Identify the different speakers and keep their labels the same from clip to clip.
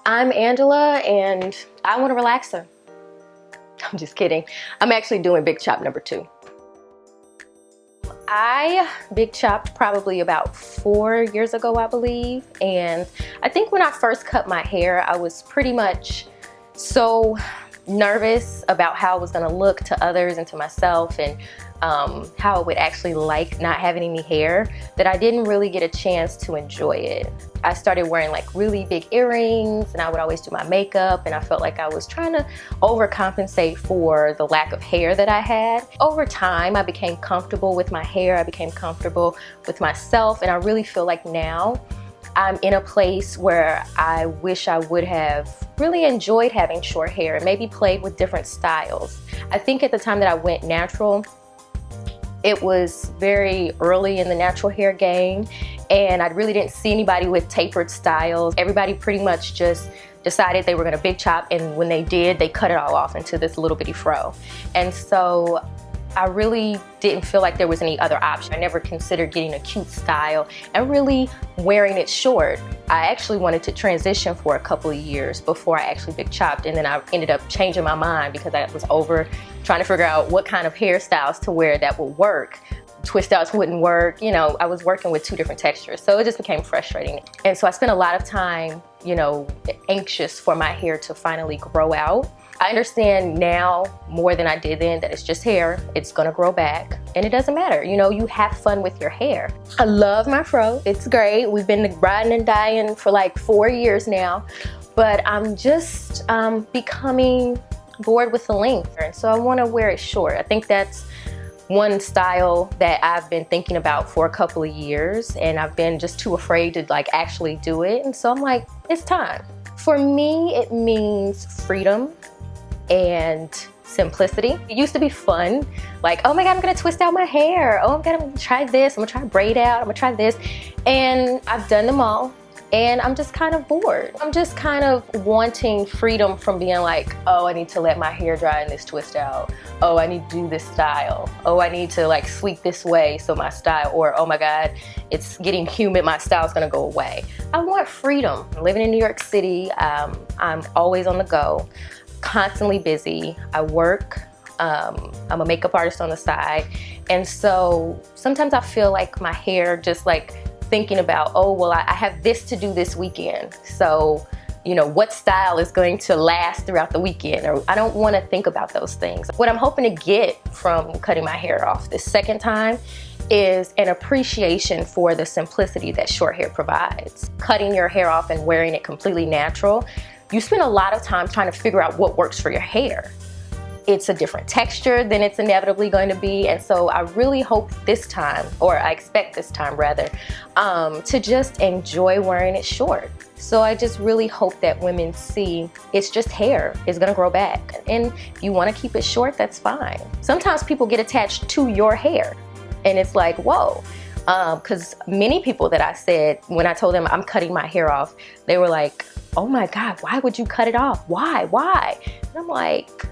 Speaker 1: I'm Angela and I want a relaxer. I'm just kidding. I'm actually doing big chop number 2. I big chopped probably about 4 years ago, I believe. And I think when I first cut my hair, I was pretty much so nervous about how it was gonna look to others and to myself, and how I would actually like not having any hair, that I didn't really get a chance to enjoy it. I started wearing like really big earrings, and I would always do my makeup, and I felt like I was trying to overcompensate for the lack of hair that I had. Over time, I became comfortable with my hair, I became comfortable with myself, and I really feel like now I'm in a place where I wish I would have really enjoyed having short hair and maybe played with different styles. I think at the time that I went natural, it was very early in the natural hair game, and I really didn't see anybody with tapered styles. Everybody pretty much just decided they were gonna big chop, and when they did, they cut it all off into this little bitty fro. And so I really didn't feel like there was any other option. I never considered getting a cute style and really wearing it short. I actually wanted to transition for a couple of years before I actually big chopped, and then I ended up changing my mind because I was over trying to figure out what kind of hairstyles to wear that would work. Twist outs wouldn't work. You know, I was working with 2 different textures, so it just became frustrating. And so I spent a lot of time, you know, anxious for my hair to finally grow out. I understand now more than I did then that it's just hair, it's gonna grow back, and it doesn't matter. You know, you have fun with your hair. I love my fro, it's great. We've been riding and dying for like 4 years now, but I'm just becoming bored with the length, and so I wanna wear it short. I think that's one style that I've been thinking about for a couple of years, and I've been just too afraid to like actually do it, and so I'm like, it's time. For me, it means freedom and simplicity. It used to be fun, like, oh my God, I'm gonna twist out my hair. Oh my God, I'm gonna try this. I'm gonna try braid out. I'm gonna try this. And I've done them all, and I'm just kind of bored. I'm just kind of wanting freedom from being like, oh, I need to let my hair dry in this twist out. Oh, I need to do this style. Oh, I need to like sweep this way so my style, or oh my God, it's getting humid, my style's gonna go away. I want freedom. Living in New York City, I'm always on the go, constantly busy. I work, I'm a makeup artist on the side, and so sometimes I feel like my hair just like thinking about, oh well, I have this to do this weekend, so you know, what style is going to last throughout the weekend? Or I don't want to think about those things. What I'm hoping to get from cutting my hair off this second time is an appreciation for the simplicity that short hair provides. Cutting your hair off and wearing it completely natural, you spend a lot of time trying to figure out what works for your hair. It's a different texture than it's inevitably going to be, and so I really hope this time, or I expect this time rather, to just enjoy wearing it short. So I just really hope that women see it's just hair, it's gonna grow back, and if you wanna keep it short, that's fine. Sometimes people get attached to your hair, and it's like, whoa. Because many people that I said, when I told them I'm cutting my hair off, they were like, oh my God, why would you cut it off? Why? And I'm like,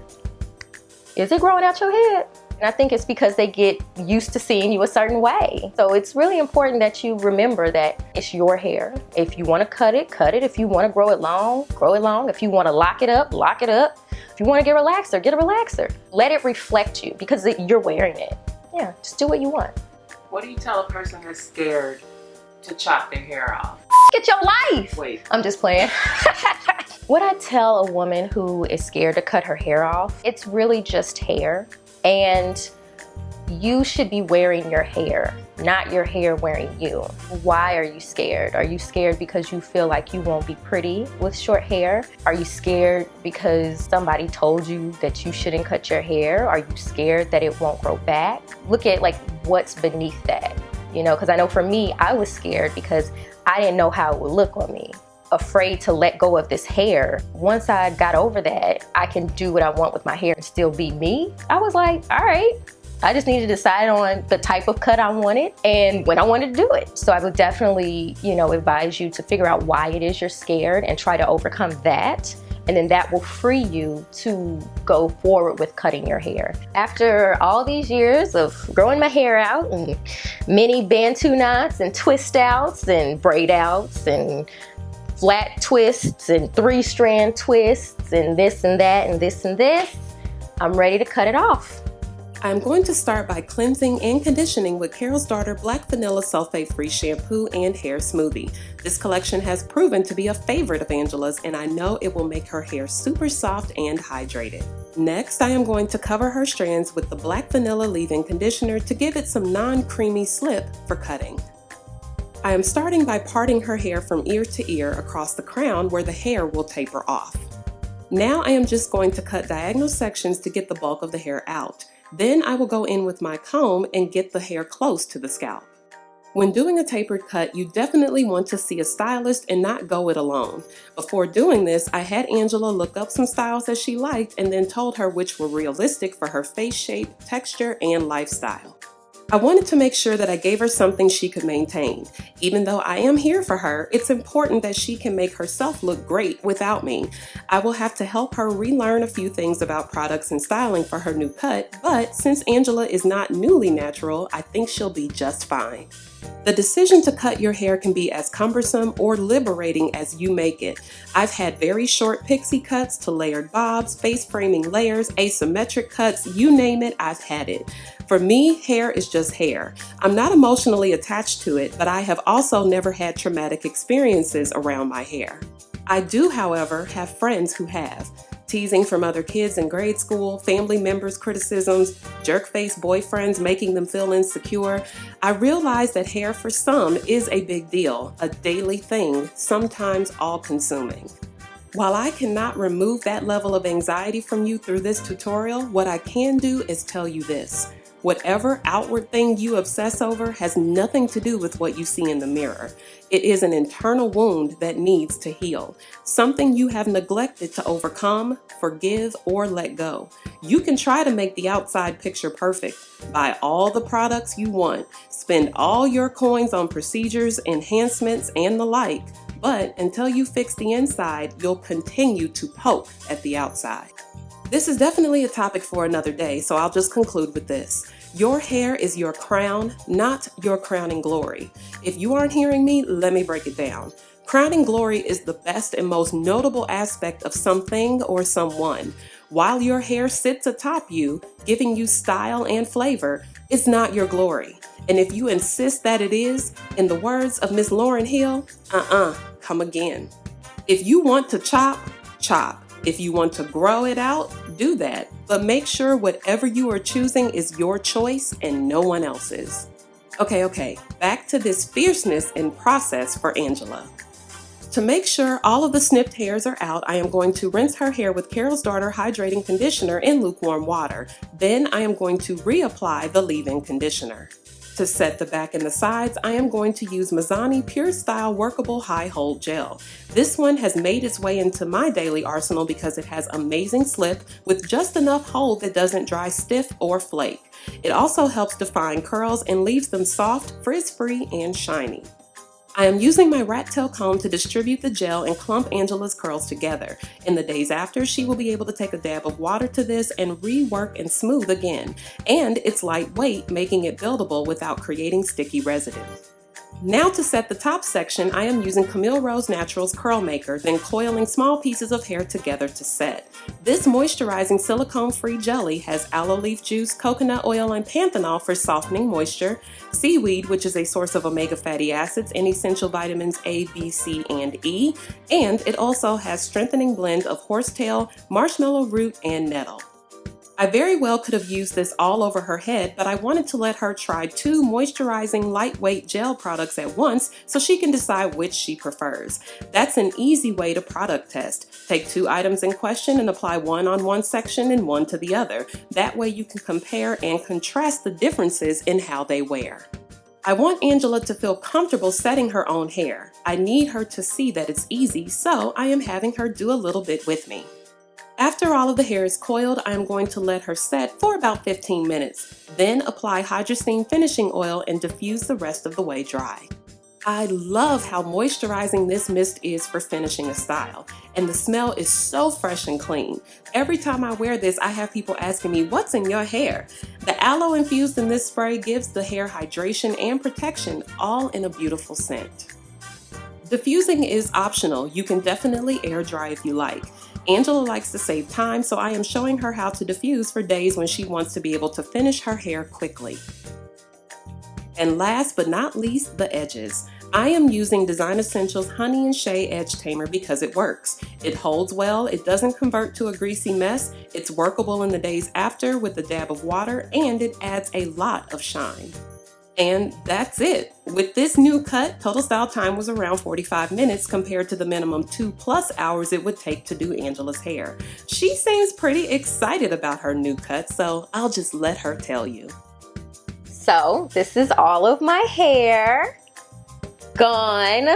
Speaker 1: is it growing out your head? And I think it's because they get used to seeing you a certain way. So it's really important that you remember that it's your hair. If you want to cut it, cut it. If you want to grow it long, grow it long. If you want to lock it up, lock it up. If you want to get a relaxer, get a relaxer. Let it reflect you because you're wearing it. Yeah, just do what you want.
Speaker 2: What do you tell a person that's scared to chop their hair off?
Speaker 1: Get your life.
Speaker 2: Wait.
Speaker 1: I'm just playing. What I tell a woman who is scared to cut her hair off, it's really just hair. And you should be wearing your hair, not your hair wearing you. Why are you scared? Are you scared because you feel like you won't be pretty with short hair? Are you scared because somebody told you that you shouldn't cut your hair? Are you scared that it won't grow back? Look at like what's beneath that, you know, because I know for me, I was scared because I didn't know how it would look on me. Afraid to let go of this hair. Once I got over that, I can do what I want with my hair and still be me. I was like, all right, I just need to decide on the type of cut I wanted and when I wanted to do it. So I would definitely, you know, advise you to figure out why it is you're scared and try to overcome that. And then that will free you to go forward with cutting your hair. After all these years of growing my hair out and many bantu knots and twist outs and braid outs and flat twists and 3-strand twists and this and that and this and this, I'm ready to cut it off.
Speaker 3: I'm going to start by cleansing and conditioning with Carol's Daughter Black Vanilla Sulfate-Free Shampoo and Hair Smoothie. This collection has proven to be a favorite of Angela's, and I know it will make her hair super soft and hydrated. Next, I am going to cover her strands with the Black Vanilla Leave-In Conditioner to give it some non-creamy slip for cutting. I am starting by parting her hair from ear to ear across the crown where the hair will taper off. Now I am just going to cut diagonal sections to get the bulk of the hair out. Then I will go in with my comb and get the hair close to the scalp. When doing a tapered cut, you definitely want to see a stylist and not go it alone. Before doing this, I had Angela look up some styles that she liked and then told her which were realistic for her face shape, texture, and lifestyle. I wanted to make sure that I gave her something she could maintain. Even though I am here for her, it's important that she can make herself look great without me. I will have to help her relearn a few things about products and styling for her new cut, but since Angela is not newly natural, I think she'll be just fine. The decision to cut your hair can be as cumbersome or liberating as you make it. I've had very short pixie cuts to layered bobs, face framing layers, asymmetric cuts, you name it, I've had it. For me, hair is just hair. I'm not emotionally attached to it, but I have also never had traumatic experiences around my hair. I do, however, have friends who have. Teasing from other kids in grade school, family members' criticisms, jerk-faced boyfriends making them feel insecure. I realize that hair for some is a big deal, a daily thing, sometimes all-consuming. While I cannot remove that level of anxiety from you through this tutorial, what I can do is tell you this. Whatever outward thing you obsess over has nothing to do with what you see in the mirror. It is an internal wound that needs to heal, something you have neglected to overcome, forgive, or let go. You can try to make the outside picture perfect, buy all the products you want, spend all your coins on procedures, enhancements, and the like, but until you fix the inside, you'll continue to poke at the outside. This is definitely a topic for another day, so I'll just conclude with this. Your hair is your crown, not your crowning glory. If you aren't hearing me, let me break it down. Crowning glory is the best and most notable aspect of something or someone. While your hair sits atop you, giving you style and flavor, it's not your glory. And if you insist that it is, in the words of Miss Lauryn Hill, come again. If you want to chop, chop. If you want to grow it out, do that. But make sure whatever you are choosing is your choice and no one else's. Okay, back to this fierceness and process for Angela. To make sure all of the snipped hairs are out, I am going to rinse her hair with Carol's Daughter Hydrating Conditioner in lukewarm water. Then I am going to reapply the leave-in conditioner. To set the back and the sides, I am going to use Mizani Pure Style Workable High Hold Gel. This one has made its way into my daily arsenal because it has amazing slip with just enough hold that doesn't dry stiff or flake. It also helps define curls and leaves them soft, frizz-free, and shiny. I am using my rat tail comb to distribute the gel and clump Angela's curls together. In the days after, she will be able to take a dab of water to this and rework and smooth again. And it's lightweight, making it buildable without creating sticky residue. Now to set the top section, I am using Camille Rose Naturals Curl Maker, then coiling small pieces of hair together to set. This moisturizing silicone-free jelly has aloe leaf juice, coconut oil, and panthenol for softening moisture, seaweed, which is a source of omega fatty acids and essential vitamins A, B, C, and E, and it also has strengthening blend of horsetail, marshmallow root, and nettle. I very well could have used this all over her head, but I wanted to let her try 2 moisturizing lightweight gel products at once so she can decide which she prefers. That's an easy way to product test. Take 2 items in question and apply one on one section and one to the other. That way you can compare and contrast the differences in how they wear. I want Angela to feel comfortable setting her own hair. I need her to see that it's easy, so I am having her do a little bit with me. After all of the hair is coiled, I am going to let her set for about 15 minutes. Then apply Hydrasteam Finishing Oil and diffuse the rest of the way dry. I love how moisturizing this mist is for finishing a style, and the smell is so fresh and clean. Every time I wear this, I have people asking me, "What's in your hair?" The aloe infused in this spray gives the hair hydration and protection, all in a beautiful scent. Diffusing is optional. You can definitely air dry if you like. Angela likes to save time, so I am showing her how to diffuse for days when she wants to be able to finish her hair quickly. And last but not least, the edges. I am using Design Essentials Honey and Shea Edge Tamer because it works. It holds well, it doesn't convert to a greasy mess, it's workable in the days after with a dab of water, and it adds a lot of shine. And that's it. With this new cut, total style time was around 45 minutes compared to the minimum 2+ hours it would take to do Angela's hair. She seems pretty excited about her new cut, so I'll just let her tell you.
Speaker 1: So this is all of my hair gone.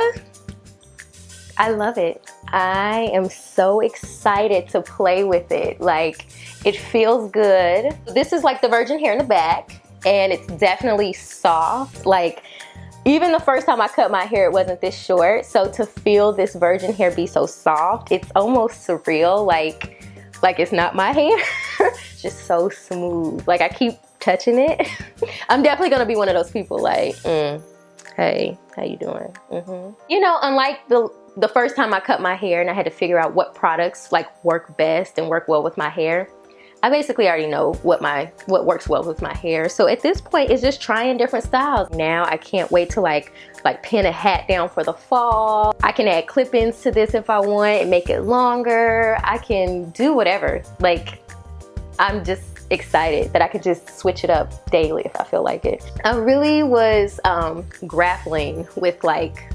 Speaker 1: I love it. I am so excited to play with it. Like, it feels good. This is like the virgin hair in the back, and it's definitely soft. Like, even the first time I cut my hair, it wasn't this short. So to feel this virgin hair be so soft, it's almost surreal. Like it's not my hair. It's just so smooth. Like, I keep touching it. I'm definitely gonna be one of those people like, hey, how you doing? You know, unlike the first time I cut my hair and I had to figure out what products like work best and work well with my hair, I basically already know what works well with my hair. So at this point, it's just trying different styles. Now I can't wait to like pin a hat down for the fall. I can add clip-ins to this if I want and make it longer. I can do whatever. Like, I'm just excited that I could just switch it up daily if I feel like it. I really was grappling with like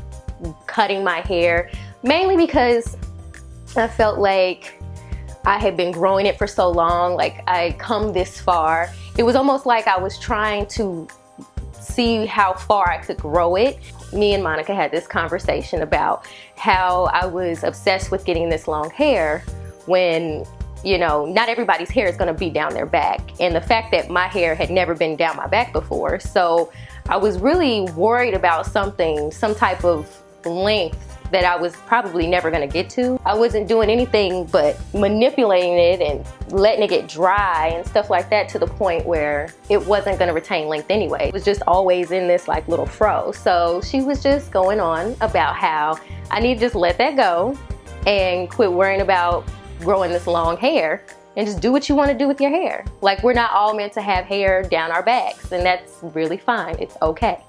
Speaker 1: cutting my hair, mainly because I felt like I had been growing it for so long. Like, I come this far. It was almost like I was trying to see how far I could grow it. Me and Monica had this conversation about how I was obsessed with getting this long hair when, you know, not everybody's hair is gonna be down their back. And the fact that my hair had never been down my back before. So I was really worried about some type of length that I was probably never gonna get to. I wasn't doing anything but manipulating it and letting it get dry and stuff like that to the point where it wasn't gonna retain length anyway. It was just always in this like little fro. So she was just going on about how I need to just let that go and quit worrying about growing this long hair and just do what you want to do with your hair. Like, we're not all meant to have hair down our backs, and that's really fine. It's okay.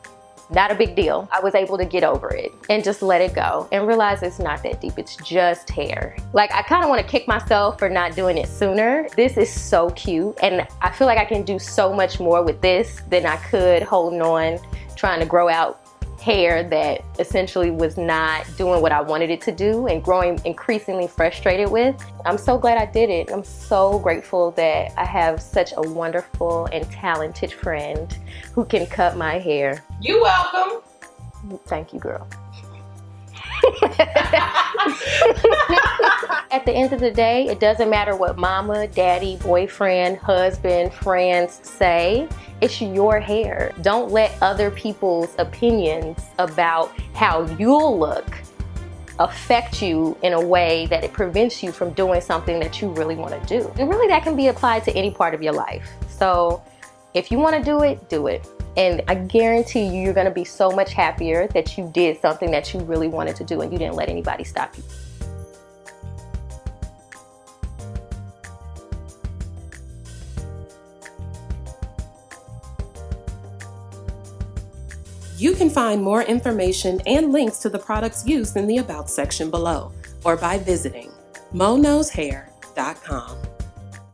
Speaker 1: Not a big deal. I was able to get over it and just let it go and realize it's not that deep. It's just hair. Like, I kind of want to kick myself for not doing it sooner. This is so cute, and I feel like I can do so much more with this than I could holding on, trying to grow out hair that essentially was not doing what I wanted it to do and growing increasingly frustrated with. I'm so glad I did it. I'm so grateful that I have such a wonderful and talented friend who can cut my hair.
Speaker 2: You welcome.
Speaker 1: Thank you, girl. At the end of the day, it doesn't matter what mama, daddy, boyfriend, husband, friends say. It's your hair. Don't let other people's opinions about how you'll look affect you in a way that it prevents you from doing something that you really want to do. And really, that can be applied to any part of your life. So if you want to do it, do it. And I guarantee you, you're going to be so much happier that you did something that you really wanted to do and you didn't let anybody stop you.
Speaker 3: You can find more information and links to the products used in the About section below, or by visiting MoKnowsHair.com.